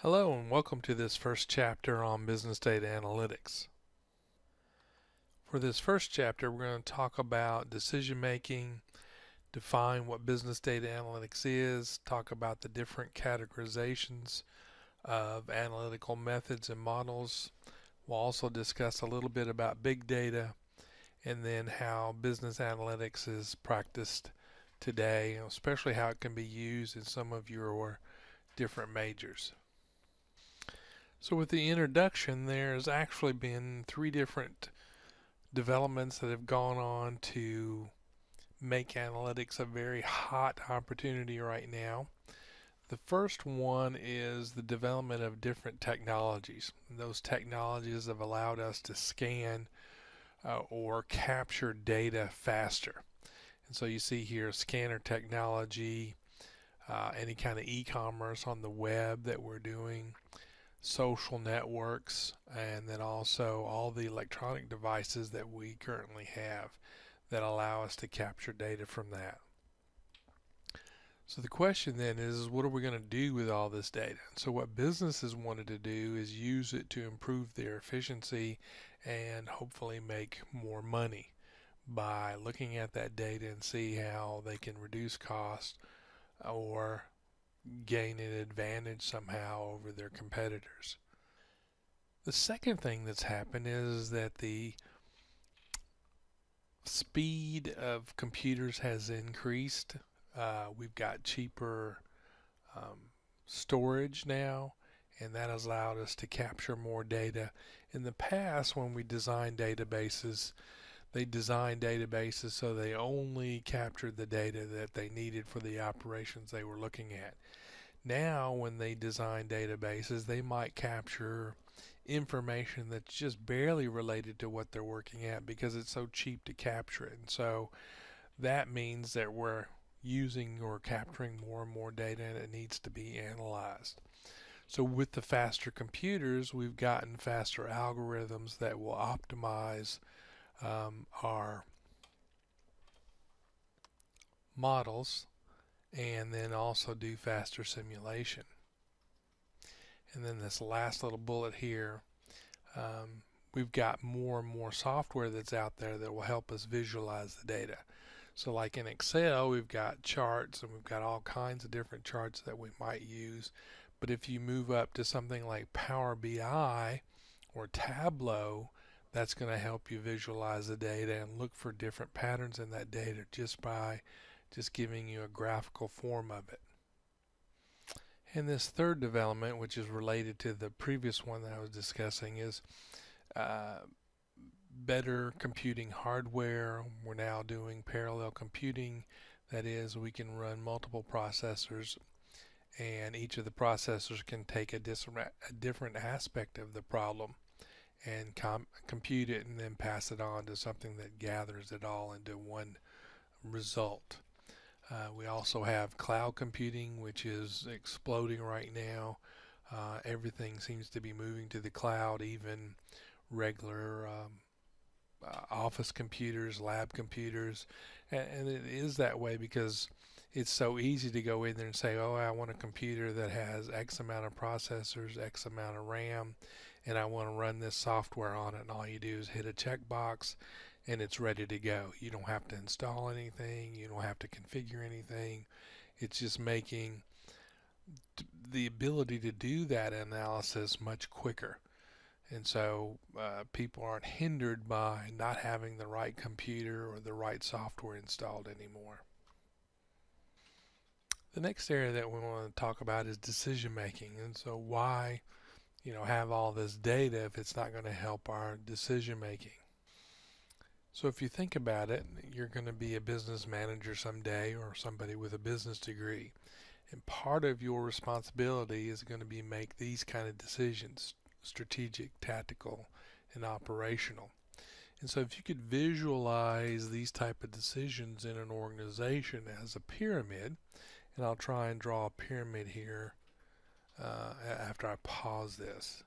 Hello and welcome to this first chapter on business data analytics. For this first chapter, we're going to talk about decision making, define what business data analytics is, talk about the different categorizations of analytical methods and models. We'll also discuss a little bit about big data and then how business analytics is practiced today, especially how it can be used in some of your different majors. So with the introduction, there's actually been three different developments that have gone on to make analytics a very hot opportunity right now. The first one is the development of different technologies. Those technologies have allowed us to scan or capture data faster. And so you see here scanner technology, any kind of e-commerce on the web that we're doing, social networks, and then also all the electronic devices that we currently have that allow us to capture data from that. So the question then is, what are we going to do with all this data? So what businesses wanted to do is use it to improve their efficiency and hopefully make more money by looking at that data and see how they can reduce costs or gain an advantage somehow over their competitors. The second thing that's happened is that the speed of computers has increased. We've got cheaper storage now, and that has allowed us to capture more data. In the past, when we designed databases, they designed databases so they only captured the data that they needed for the operations they were looking at. Now, when they design databases, they might capture information that's just barely related to what they're working at because it's so cheap to capture it. And so that means that we're using or capturing more and more data and it needs to be analyzed. So with the faster computers, we've gotten faster algorithms that will optimize our models and then also do faster simulation. And then this last little bullet here, we've got more and more software that's out there that will help us visualize the data. So like in Excel, we've got charts and we've got all kinds of different charts that we might use. But if you move up to something like Power BI or Tableau, that's going to help you visualize the data and look for different patterns in that data just by giving you a graphical form of it. And this third development, which is related to the previous one that I was discussing, is better computing hardware. We're now doing parallel computing. That is, we can run multiple processors, and each of the processors can take a different aspect of the problem and compute it and then pass it on to something that gathers it all into one result. We also have cloud computing, which is exploding right now. Everything seems to be moving to the cloud, even regular office computers, lab computers, and it is that way because it's so easy to go in there and say, oh, I want a computer that has X amount of processors, X amount of RAM, and I want to run this software on it. And all you do is hit a checkbox and it's ready to go. You don't have to install anything. You don't have to configure anything. It's just making the ability to do that analysis much quicker. And so people aren't hindered by not having the right computer or the right software installed anymore. The next area that we want to talk about is decision making. And so why, have all this data if it's not going to help our decision making? So if you think about it, you're going to be a business manager someday or somebody with a business degree. And part of your responsibility is going to be make these kind of decisions, strategic, tactical, and operational. And so if you could visualize these type of decisions in an organization as a pyramid, and I'll try and draw a pyramid here after I pause this.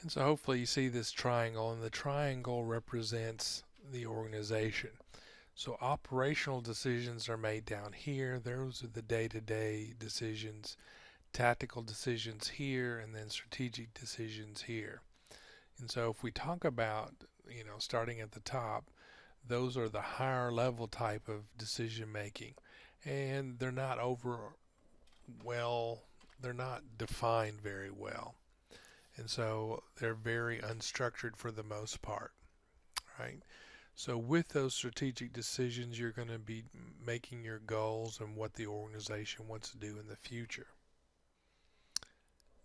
And so hopefully you see this triangle, and the triangle represents the organization. So operational decisions are made down here. Those are the day-to-day decisions. tactical decisions here, and then strategic decisions here. And so if we talk about, starting at the top, those are the higher level type of decision making, and they're not defined very well. And so they're very unstructured for the most part, right? So with those strategic decisions, you're going to be making your goals and what the organization wants to do in the future.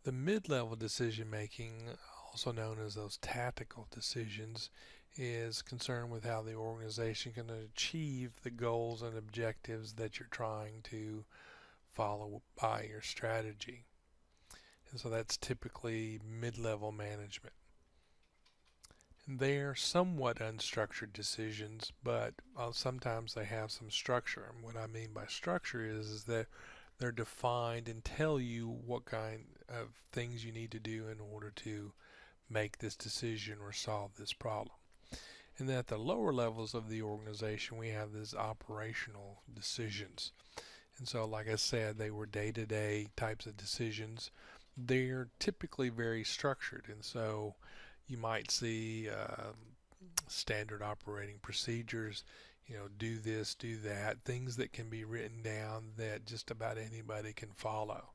The mid-level decision making, also known as those tactical decisions, is concerned with how the organization can achieve the goals and objectives that you're trying to follow by your strategy. And so that's typically mid-level management. They're somewhat unstructured decisions, but sometimes they have some structure. And what I mean by structure is that they're defined and tell you what kind of things you need to do in order to make this decision or solve this problem. And then at the lower levels of the organization, we have these operational decisions. And so, like I said, they were day-to-day types of decisions. They're typically very structured, and so you might see standard operating procedures, do this, do that, things that can be written down that just about anybody can follow.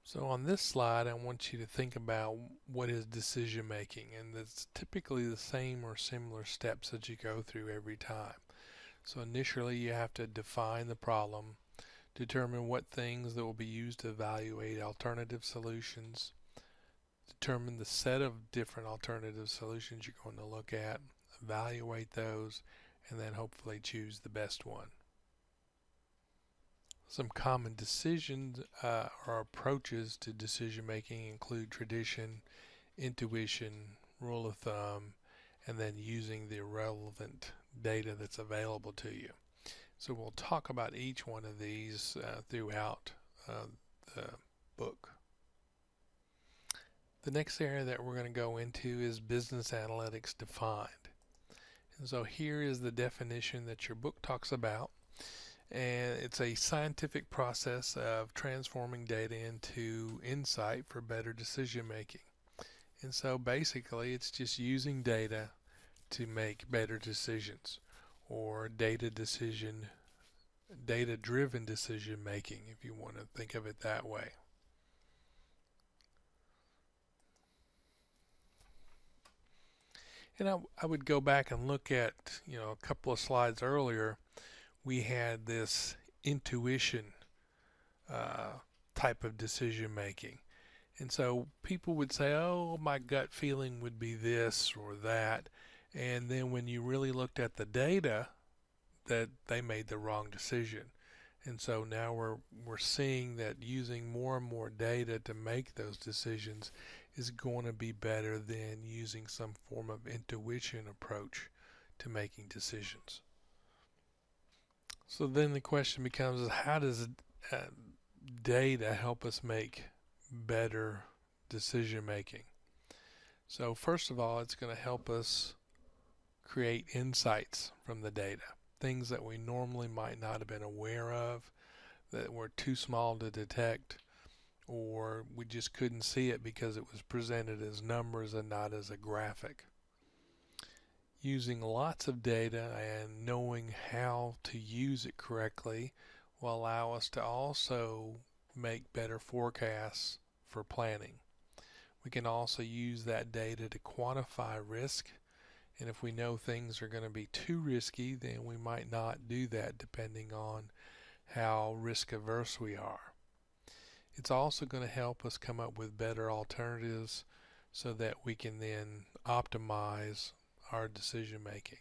So on this slide, I want you to think about what is decision making, and it's typically the same or similar steps that you go through every time. So initially you have to define the problem, determine what things that will be used to evaluate alternative solutions, determine the set of different alternative solutions you're going to look at, evaluate those, and then hopefully choose the best one. Some common decisions or approaches to decision making include tradition, intuition, rule of thumb, and then using the relevant data that's available to you. So we'll talk about each one of these throughout the book. The next area that we're going to go into is business analytics defined. And so here is the definition that your book talks about. And it's a scientific process of transforming data into insight for better decision making. And so basically it's just using data to make better decisions, or data-driven decision making, if you want to think of it that way. And I would go back and look at, a couple of slides earlier. We had this intuition type of decision making. And so people would say, oh, my gut feeling would be this or that. And then when you really looked at the data, that they made the wrong decision. And so now we're seeing that using more and more data to make those decisions is going to be better than using some form of intuition approach to making decisions. So then the question becomes, how does data help us make better decision making? So first of all, it's going to help us create insights from the data, things that we normally might not have been aware of, that were too small to detect, or we just couldn't see it because it was presented as numbers and not as a graphic. Using lots of data and knowing how to use it correctly will allow us to also make better forecasts for planning. We can also use that data to quantify risk, and if we know things are going to be too risky, then we might not do that depending on how risk averse we are. It's also going to help us come up with better alternatives so that we can then optimize our decision making.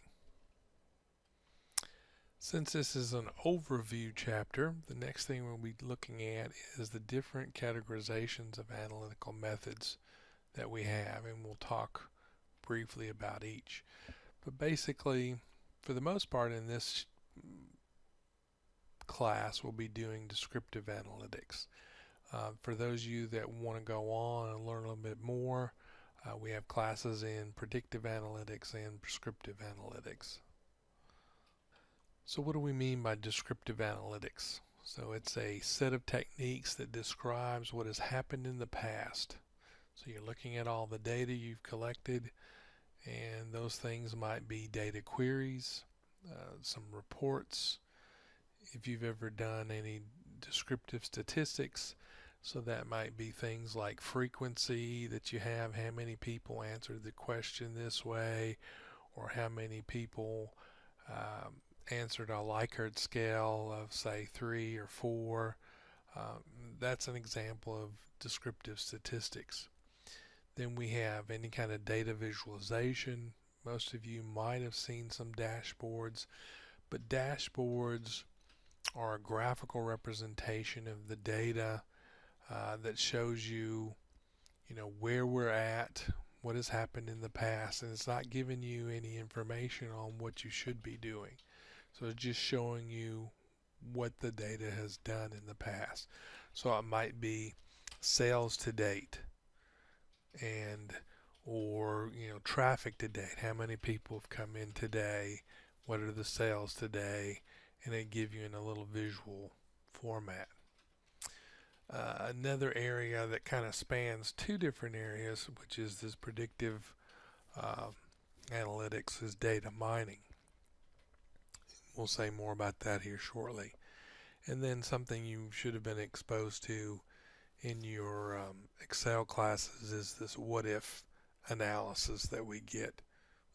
Since this is an overview chapter, the next thing we'll be looking at is the different categorizations of analytical methods that we have, and we'll talk briefly about each. But basically, for the most part in this class, we'll be doing descriptive analytics. For those of you that want to go on and learn a little bit more, we have classes in predictive analytics and prescriptive analytics. So what do we mean by descriptive analytics? So it's a set of techniques that describes what has happened in the past. So you're looking at all the data you've collected, and those things might be data queries, some reports, if you've ever done any descriptive statistics. So that might be things like frequency that you have, how many people answered the question this way, or how many people answered a Likert scale of say 3 or 4. That's an example of descriptive statistics. Then we have any kind of data visualization. Most of you might have seen some dashboards, but dashboards are a graphical representation of the data that shows you, where we're at, what has happened in the past, and it's not giving you any information on what you should be doing. So it's just showing you what the data has done in the past. So it might be sales to date, and or traffic to date, how many people have come in today, what are the sales today, and it give you in a little visual format. Another area that kind of spans two different areas, which is this predictive analytics, is data mining. We'll say more about that here shortly. And then something you should have been exposed to in your Excel classes is this what if analysis that we get.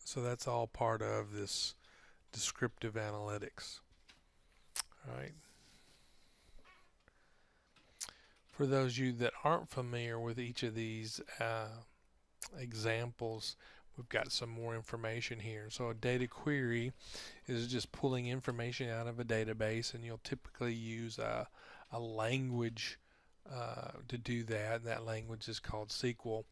So that's all part of this descriptive analytics. All right. For those of you that aren't familiar with each of these examples, we've got some more information here. So a data query is just pulling information out of a database, and you'll typically use a language to do that, and that language is called SQL.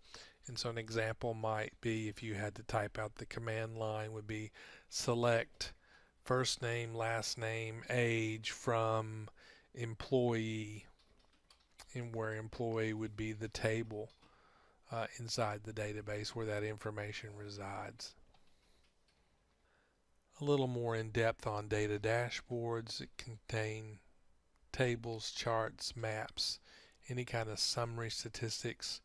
And so an example might be, if you had to type out the command line, would be select first name, last name, age from employee, and where employee would be the table inside the database where that information resides. A little more in depth on data dashboards. That contain tables, charts, maps, any kind of summary statistics.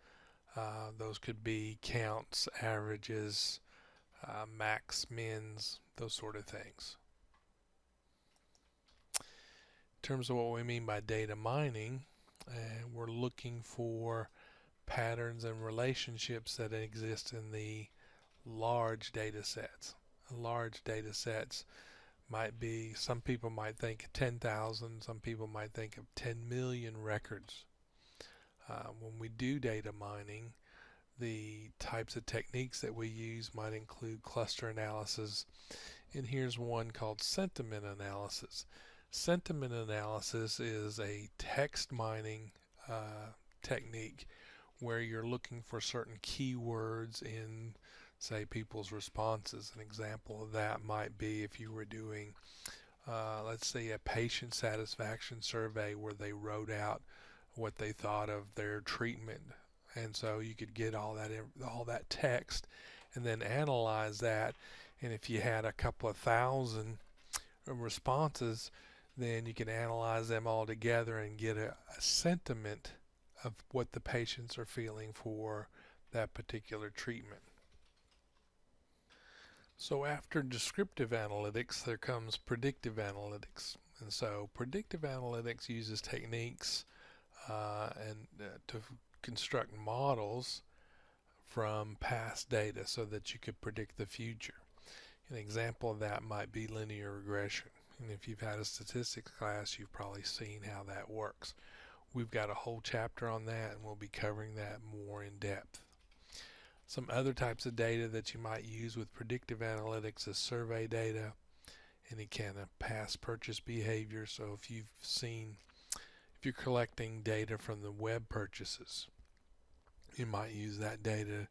Those could be counts, averages, max, mins, those sort of things. In terms of what we mean by data mining, we're looking for patterns and relationships that exist in the large data sets. Large data sets might be, some people might think of 10,000, some people might think of 10 million records. When we do data mining, the types of techniques that we use might include cluster analysis, and here's one called sentiment analysis. Sentiment analysis is a text mining technique where you're looking for certain keywords in, say, people's responses. An example of that might be if you were doing, let's say, a patient satisfaction survey where they wrote out what they thought of their treatment, and so you could get all that text and then analyze that, and if you had a couple of thousand responses, then you can analyze them all together and get a sentiment of what the patients are feeling for that particular treatment. So after descriptive analytics, there comes predictive analytics. And so predictive analytics uses techniques to construct models from past data so that you could predict the future. An example of that might be linear regression. And if you've had a statistics class, you've probably seen how that works. We've got a whole chapter on that, and we'll be covering that more in depth. Some other types of data that you might use with predictive analytics is survey data, any kind of past purchase behavior. So if you're collecting data from the web purchases, you might use that data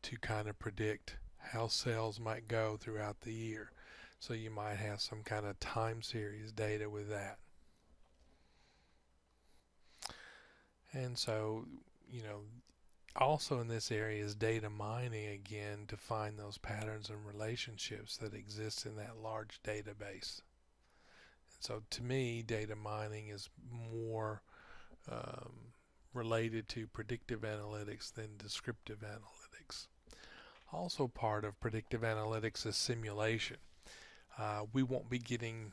to kind of predict how sales might go throughout the year. So you might have some kind of time series data with that. And so, also in this area is data mining again to find those patterns and relationships that exist in that large database. And So to me, data mining is more related to predictive analytics than descriptive analytics. Also part of predictive analytics is simulation. We won't be getting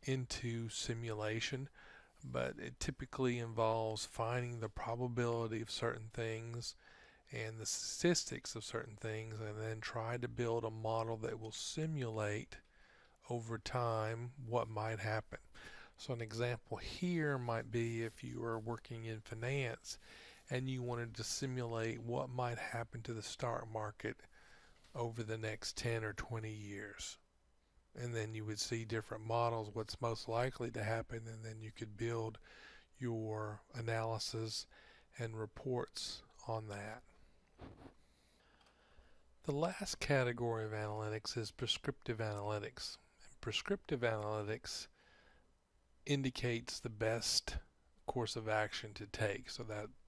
into simulation, but it typically involves finding the probability of certain things and the statistics of certain things, and then try to build a model that will simulate over time what might happen. So an example here might be if you are working in finance and you wanted to simulate what might happen to the stock market over the next 10 or 20 years. And then you would see different models, what's most likely to happen, and then you could build your analysis and reports on that. The last category of analytics is prescriptive analytics. And prescriptive analytics indicates the best course of action to take, so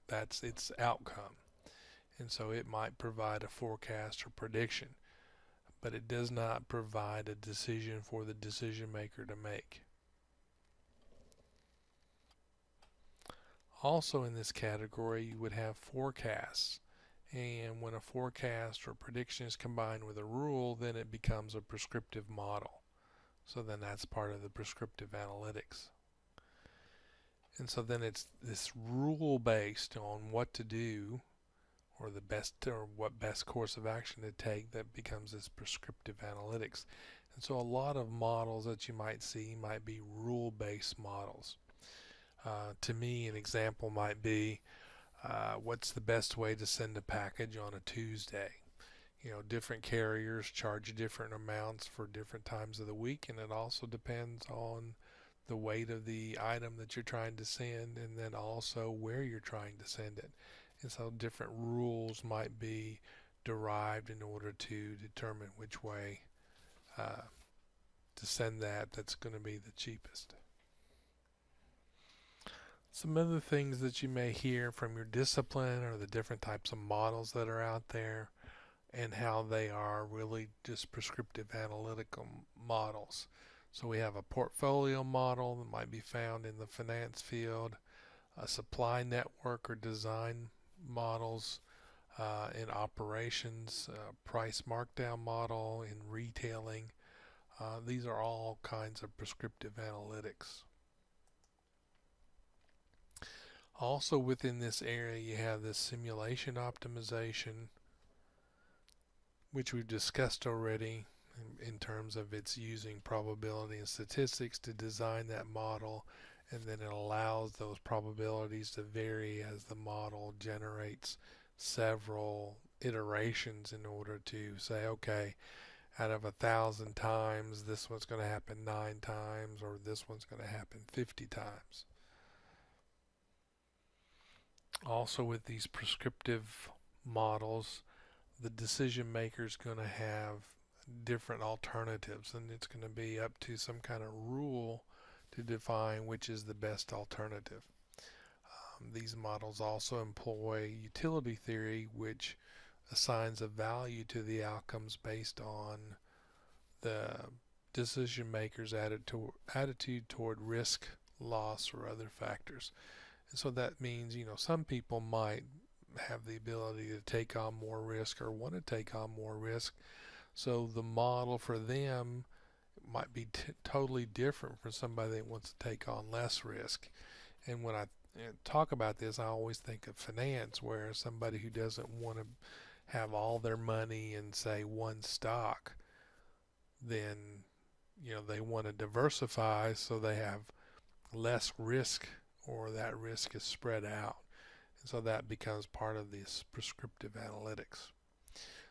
that's its outcome. And so it might provide a forecast or prediction, but it does not provide a decision for the decision maker to make. Also in this category, you would have forecasts. And when a forecast or prediction is combined with a rule, then it becomes a prescriptive model. So then that's part of the prescriptive analytics. And so then it's this rule based on what to do, or the best, or what best course of action to take, that becomes this prescriptive analytics. And so a lot of models that you might see might be rule-based models. To me, an example might be what's the best way to send a package on a Tuesday. You know, different carriers charge different amounts for different times of the week, and it also depends on the weight of the item that you're trying to send, and then also where you're trying to send it. And so different rules might be derived in order to determine which way to send that's going to be the cheapest. Some other things that you may hear from your discipline are the different types of models that are out there and how they are really just prescriptive analytical models. So we have a portfolio model that might be found in the finance field, a supply network or design models in operations, price markdown model in retailing. These are all kinds of prescriptive analytics. Also within this area you have this simulation optimization, which we've discussed already in terms of its using probability and statistics to design that model, and then it allows those probabilities to vary as the model generates several iterations in order to say, okay, out of 1,000 times this one's going to happen 9 times, or this one's going to happen 50 times. Also with these prescriptive models, the decision maker is going to have different alternatives, and it's going to be up to some kind of rule to define which is the best alternative. These models also employ utility theory, which assigns a value to the outcomes based on the decision maker's attitude toward risk, loss, or other factors. And so that means, you know, some people might have the ability to take on more risk or want to take on more risk. So the model for them might be totally different from somebody that wants to take on less risk. And when I talk about this, I always think of finance, where somebody who doesn't want to have all their money in, say, one stock, then, you know, they want to diversify so they have less risk, or that risk is spread out. And so that becomes part of this prescriptive analytics.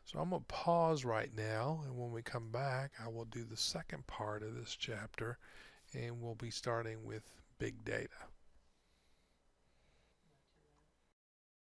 So I'm going to pause right now, and when we come back, I will do the second part of this chapter, and we'll be starting with big data.